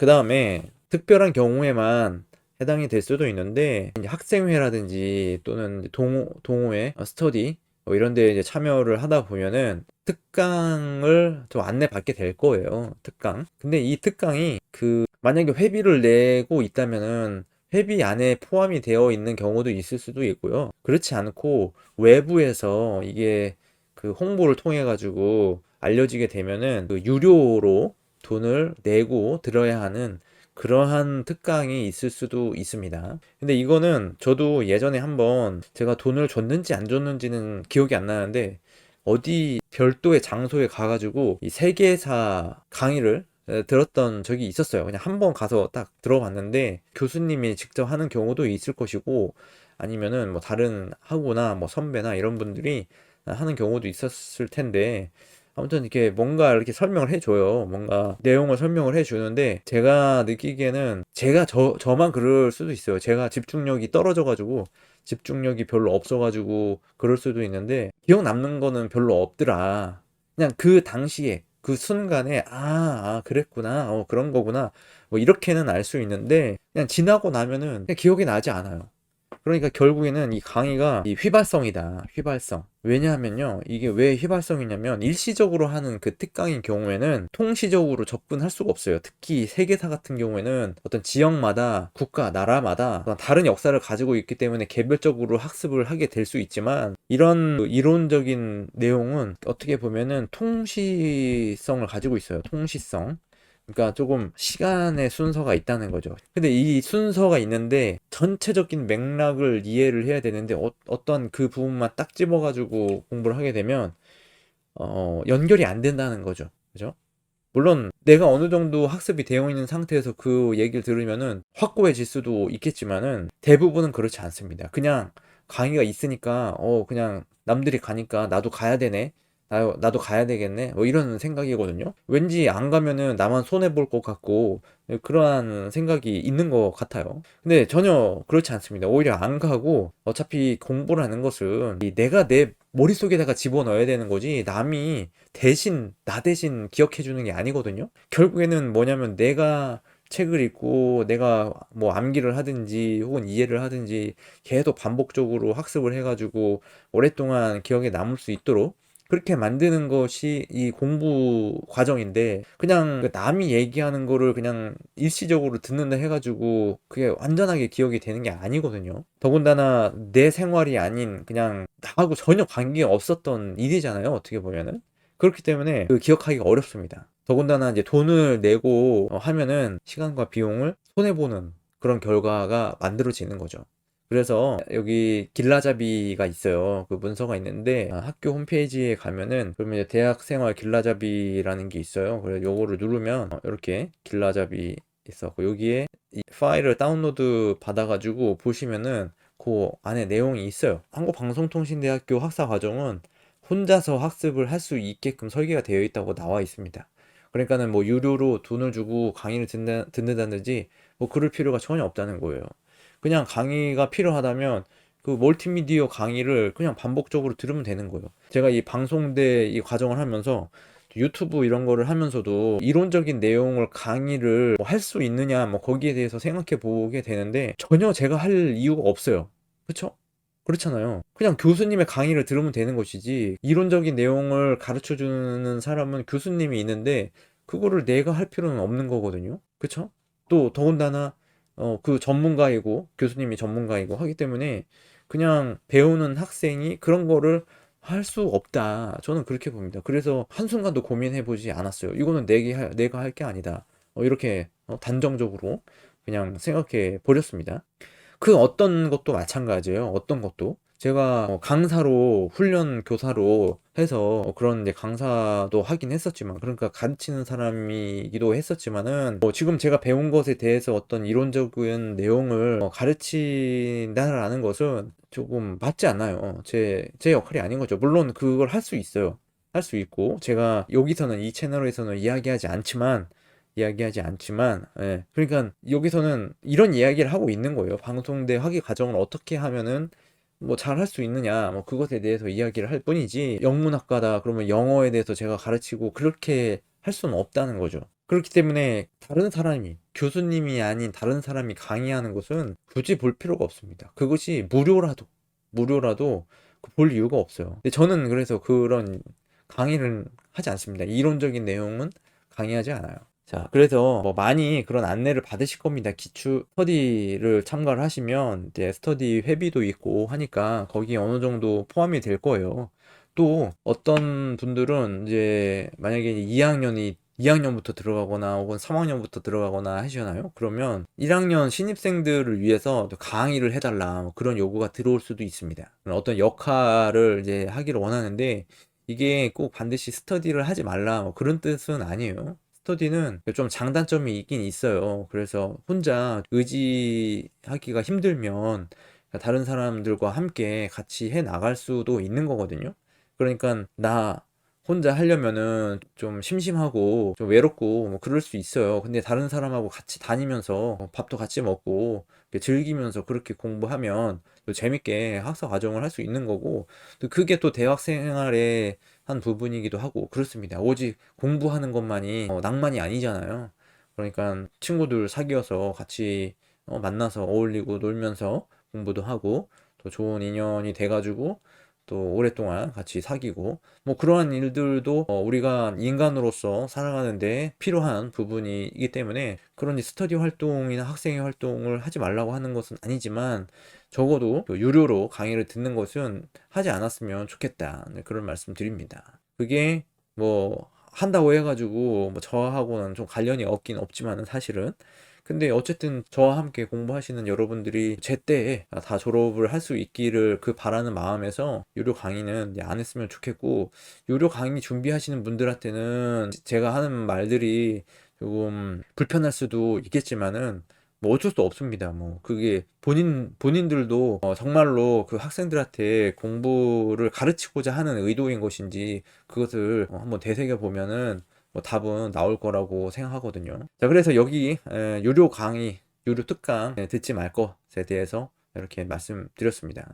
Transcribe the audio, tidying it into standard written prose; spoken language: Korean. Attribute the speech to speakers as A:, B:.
A: 그 다음에 특별한 경우에만 해당이 될 수도 있는데, 이제 학생회라든지 또는 동호회, 스터디 이런 데 이제 참여를 하다 보면은 특강을 좀 안내받게 될 거예요. 특강. 근데 이 특강이 만약에 회비를 내고 있다면은 회비 안에 포함이 되어 있는 경우도 있을 수도 있고요. 그렇지 않고 외부에서 이게 홍보를 통해 가지고 알려지게 되면은 유료로 돈을 내고 들어야 하는 그러한 특강이 있을 수도 있습니다. 근데 이거는 저도 예전에 한번 제가 돈을 줬는지 안 줬는지는 기억이 안 나는데, 어디 별도의 장소에 가가지고 이 세계사 강의를 들었던 적이 있었어요. 그냥 한번 가서 딱 들어봤는데 교수님이 직접 하는 경우도 있을 것이고, 아니면은 뭐 다른 학우나 뭐 선배나 이런 분들이 하는 경우도 있었을 텐데, 아무튼 이렇게 뭔가 이렇게 설명을 해줘요. 뭔가 내용을 설명을 해주는데, 제가 느끼기에는 제가 저만 그럴 수도 있어요. 제가 집중력이 떨어져가지고, 집중력이 별로 없어가지고 그럴 수도 있는데, 기억 남는 거는 별로 없더라. 그냥 그 당시에 그 순간에 그랬구나, 그런 거구나, 뭐 이렇게는 알 수 있는데, 그냥 지나고 나면은 그냥 기억이 나지 않아요. 그러니까 결국에는 이 강의가 이 휘발성이다. 휘발성. 왜냐하면요, 이게 왜 휘발성이냐면, 일시적으로 하는 그 특강인 경우에는 통시적으로 접근할 수가 없어요. 특히 세계사 같은 경우에는 어떤 지역마다, 국가, 나라마다 어떤 다른 역사를 가지고 있기 때문에 개별적으로 학습을 하게 될 수 있지만, 이런 이론적인 내용은 어떻게 보면은 통시성을 가지고 있어요. 통시성. 그러니까 조금 시간의 순서가 있다는 거죠. 근데 이 순서가 있는데 전체적인 맥락을 이해를 해야 되는데, 어떤 그 부분만 딱 집어가지고 공부를 하게 되면 연결이 안 된다는 거죠. 그죠? 물론 내가 어느 정도 학습이 되어 있는 상태에서 그 얘기를 들으면은 확고해질 수도 있겠지만은, 대부분은 그렇지 않습니다. 그냥 강의가 있으니까 그냥 남들이 가니까 나도 가야 되네. 나도 가야 되겠네. 뭐 이런 생각이거든요. 왠지 안 가면은 나만 손해 볼 것 같고, 그러한 생각이 있는 것 같아요. 근데 전혀 그렇지 않습니다. 오히려 안 가고, 어차피 공부를 하는 것은 내가 내 머릿속에다가 집어넣어야 되는 거지, 남이 나 대신 기억해 주는 게 아니거든요. 결국에는 뭐냐면, 내가 책을 읽고 내가 뭐 암기를 하든지 혹은 이해를 하든지 계속 반복적으로 학습을 해가지고 오랫동안 기억에 남을 수 있도록 그렇게 만드는 것이 이 공부 과정인데, 그냥 남이 얘기하는 거를 그냥 일시적으로 듣는다 해가지고 그게 완전하게 기억이 되는 게 아니거든요. 더군다나 내 생활이 아닌, 그냥 나하고 전혀 관계가 없었던 일이잖아요, 어떻게 보면은. 그렇기 때문에 기억하기가 어렵습니다. 더군다나 이제 돈을 내고 하면은 시간과 비용을 손해보는 그런 결과가 만들어지는 거죠. 그래서 여기 길라잡이가 있어요. 그 문서가 있는데, 학교 홈페이지에 가면은 그러면 이제 대학생활 길라잡이라는 게 있어요. 그래서 요거를 누르면 이렇게 길라잡이 있었고, 여기에 이 파일을 다운로드 받아가지고 보시면은 그 안에 내용이 있어요. 한국방송통신대학교 학사 과정은 혼자서 학습을 할 수 있게끔 설계가 되어 있다고 나와 있습니다. 그러니까는 뭐 유료로 돈을 주고 강의를 듣는다든지 뭐 그럴 필요가 전혀 없다는 거예요. 그냥 강의가 필요하다면 그 멀티미디어 강의를 그냥 반복적으로 들으면 되는 거예요. 제가 이 방송대 이 과정을 하면서 유튜브 이런 거를 하면서도 이론적인 내용을 강의를 할 수 있느냐, 뭐 거기에 대해서 생각해 보게 되는데, 전혀 제가 할 이유가 없어요. 그쵸? 그렇잖아요. 그냥 교수님의 강의를 들으면 되는 것이지, 이론적인 내용을 가르쳐 주는 사람은 교수님이 있는데 그거를 내가 할 필요는 없는 거거든요. 그쵸? 또 더군다나 그 전문가이고 교수님이 전문가이고 하기 때문에 그냥 배우는 학생이 그런 거를 할 수 없다. 저는 그렇게 봅니다. 그래서 한순간도 고민해 보지 않았어요. 이거는 내가 할 게 아니다. 이렇게 단정적으로 그냥 생각해 버렸습니다. 그 어떤 것도 마찬가지예요. 어떤 것도. 제가 강사로, 훈련 교사로 해서 그런 이제 강사도 하긴 했었지만, 그러니까 가르치는 사람이기도 했었지만은, 지금 제가 배운 것에 대해서 어떤 이론적인 내용을 가르친다라는 것은 조금 맞지 않아요. 제 역할이 아닌 거죠. 물론 그걸 할 수 있어요. 할 수 있고, 제가 여기서는, 이 채널에서는 이야기하지 않지만, 예. 그러니까 여기서는 이런 이야기를 하고 있는 거예요. 방송대 학위 과정을 어떻게 하면은 뭐 잘 할 수 있느냐, 뭐 그것에 대해서 이야기를 할 뿐이지, 영문학과다 그러면 영어에 대해서 제가 가르치고 그렇게 할 수는 없다는 거죠. 그렇기 때문에 다른 사람이, 교수님이 아닌 다른 사람이 강의하는 것은 굳이 볼 필요가 없습니다. 그것이 무료라도 볼 이유가 없어요. 근데 저는 그래서 그런 강의를 하지 않습니다. 이론적인 내용은 강의하지 않아요. 자, 그래서 뭐 많이 그런 안내를 받으실 겁니다. 기출 스터디를 참가를 하시면 이제 스터디 회비도 있고 하니까 거기에 어느 정도 포함이 될 거예요. 또 어떤 분들은 이제 만약에 2학년부터 들어가거나 혹은 3학년부터 들어가거나 하시잖아요. 그러면 1학년 신입생들을 위해서 또 강의를 해달라 뭐 그런 요구가 들어올 수도 있습니다. 어떤 역할을 이제 하기를 원하는데 이게 꼭 반드시 스터디를 하지 말라 뭐 그런 뜻은 아니에요. 스터디는 좀 장단점이 있긴 있어요. 그래서 혼자 의지하기가 힘들면 다른 사람들과 함께 같이 해 나갈 수도 있는 거거든요. 그러니까 나 혼자 하려면은 좀 심심하고 좀 외롭고 뭐 그럴 수 있어요. 근데 다른 사람하고 같이 다니면서 밥도 같이 먹고 이렇게 즐기면서 그렇게 공부하면 또 재밌게 학사 과정을 할 수 있는 거고 또 그게 또 대학 생활의 한 부분이기도 하고 그렇습니다. 오직 공부하는 것만이 낭만이 아니잖아요. 그러니까 친구들 사귀어서 같이 만나서 어울리고 놀면서 공부도 하고 또 좋은 인연이 돼가지고 또 오랫동안 같이 사귀고 뭐 그러한 일들도 우리가 인간으로서 살아가는데 필요한 부분이기 때문에 그런 스터디 활동이나 학생의 활동을 하지 말라고 하는 것은 아니지만 적어도 그 유료로 강의를 듣는 것은 하지 않았으면 좋겠다. 네, 그런 말씀 드립니다. 그게 뭐 한다고 해가지고 뭐 저하고는 좀 관련이 없긴 없지만은 사실은 근데 어쨌든 저와 함께 공부하시는 여러분들이 제때에 다 졸업을 할 수 있기를 그 바라는 마음에서 유료 강의는 이제 안 했으면 좋겠고 유료 강의 준비하시는 분들한테는 제가 하는 말들이 조금 불편할 수도 있겠지만은 뭐 어쩔 수 없습니다. 뭐 그게 본인들도 정말로 그 학생들한테 공부를 가르치고자 하는 의도인 것인지 그것을 한번 되새겨 보면은 뭐 답은 나올 거라고 생각하거든요. 자, 그래서 여기 유료 강의, 유료 특강 듣지 말 것에 대해서 이렇게 말씀드렸습니다.